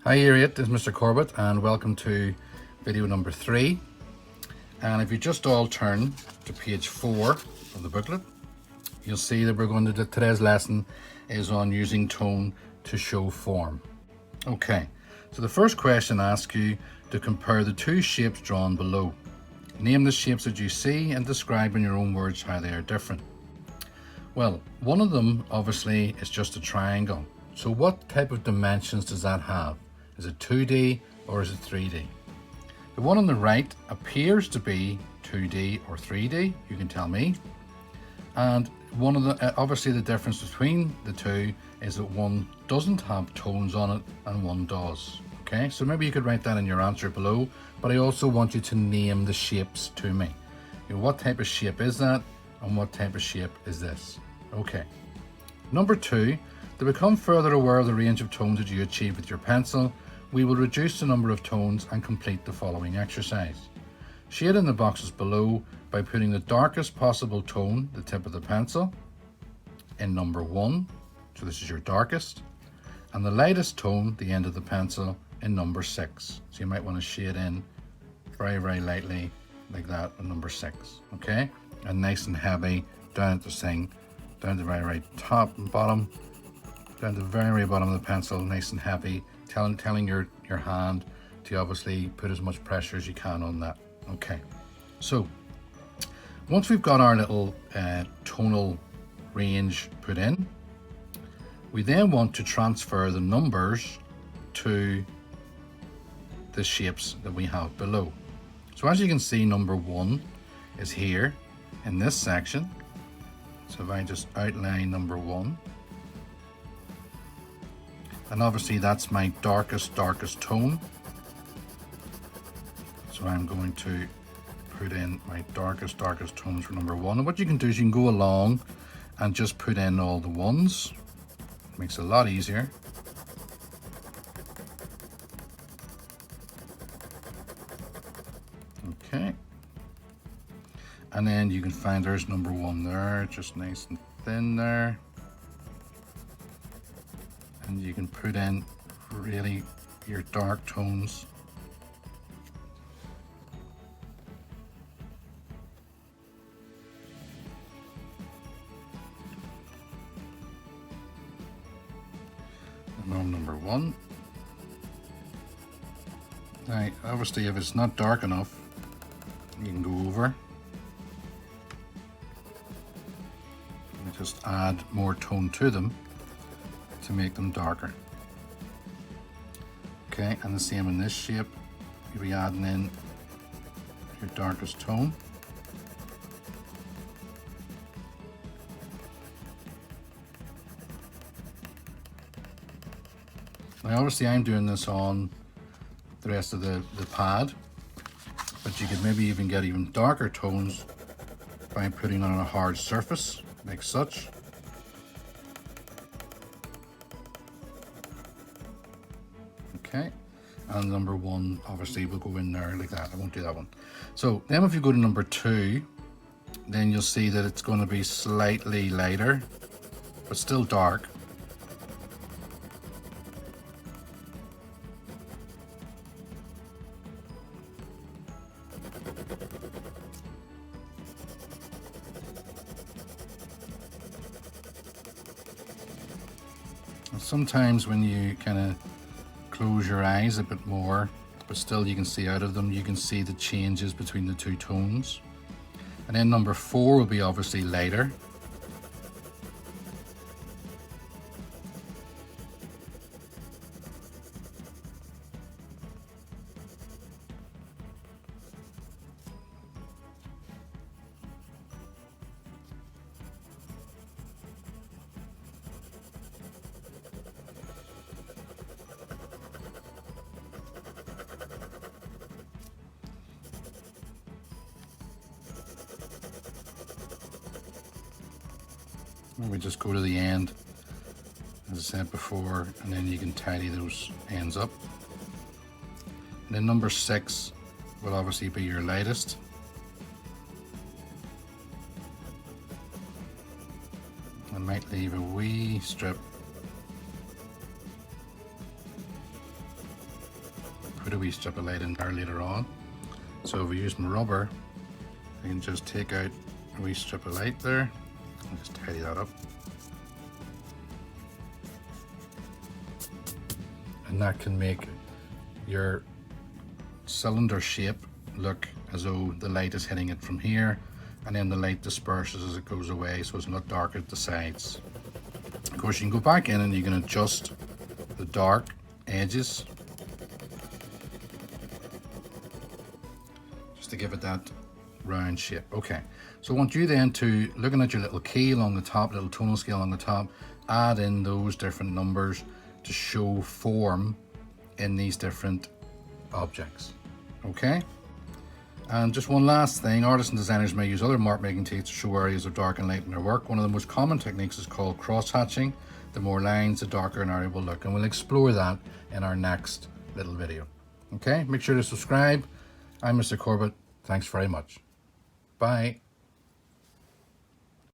Hi Harriet, this is Mr. Corbett and welcome to video number 3. And if you just all turn to page 4 of the booklet, you'll see that we're going to do today's lesson is on using tone to show form. Okay, so the first question asks you to compare the two shapes drawn below. Name the shapes that you see and describe in your own words how they are different. Well, one of them obviously is just a triangle. So what type of dimensions does that have? Is it 2D or is it 3D? The one on the right appears to be 2D or 3D, you can tell me. And one of the obviously the difference between the two is that one doesn't have tones on it and one does. Okay, so maybe you could write that in your answer below, but I also want you to name the shapes to me. What type of shape is that and what type of shape is this? Okay. Number 2, to become further aware of the range of tones that you achieve with your pencil, we will reduce the number of tones and complete the following exercise. Shade in the boxes below by putting the darkest possible tone, the tip of the pencil, in number 1, so this is your darkest, and the lightest tone, the end of the pencil, in number 6. So you might want to shade in very, very lightly like that in number 6, okay? And nice and heavy down at the thing, down to the very right top and bottom, down to the very, very bottom of the pencil, nice and heavy, telling your hand to obviously put as much pressure as you can on that. Okay, so once we've got our little tonal range put in, we then want to transfer the numbers to the shapes that we have below. So as you can see, number 1 is here in this section. So if I just outline number 1, and obviously that's my darkest tone. So I'm going to put in my darkest tones for number 1. And what you can do is you can go along and just put in all the ones. It makes it a lot easier. Okay. And then you can find there's number 1 there, just nice and thin there. And you can put in really your dark tones. And number 1. Now, obviously, if it's not dark enough, you can go over and just add more tone to them to make them darker. Okay, and the same in this shape, you'll be adding in your darkest tone. Now obviously I'm doing this on the rest of the pad, but you could maybe even get even darker tones by putting on a hard surface, like such. Okay, and number 1 obviously will go in there like that. I won't do that one. So then if you go to number 2, then you'll see that it's going to be slightly lighter, but still dark. And sometimes when you kind of close your eyes a bit more, but still you can see out of them, you can see the changes between the two tones. And then number 4 will be obviously lighter. We just go to the end, as I said before, and then you can tidy those ends up. And then number 6 will obviously be your lightest. I might leave a wee strip put a wee strip of light in there later on. So if we use my rubber, I can just take out a wee strip of light there and just tidy that up. And that can make your cylinder shape look as though the light is hitting it from here, and then the light disperses as it goes away, so it's not dark at the sides. Of course, you can go back in and you can adjust the dark edges just to give it that round shape. Okay, so I want you then to, looking at your little key along the top, little tonal scale along the top, add in those different numbers to show form in these different objects. Okay, and just one last thing, artists and designers may use other mark making techniques to show areas of dark and light in their work. One of the most common techniques is called cross hatching. The more lines, the darker an area will look, and we'll explore that in our next little video. Okay, make sure to subscribe. I'm Mr. Corbett. Thanks very much. Bye.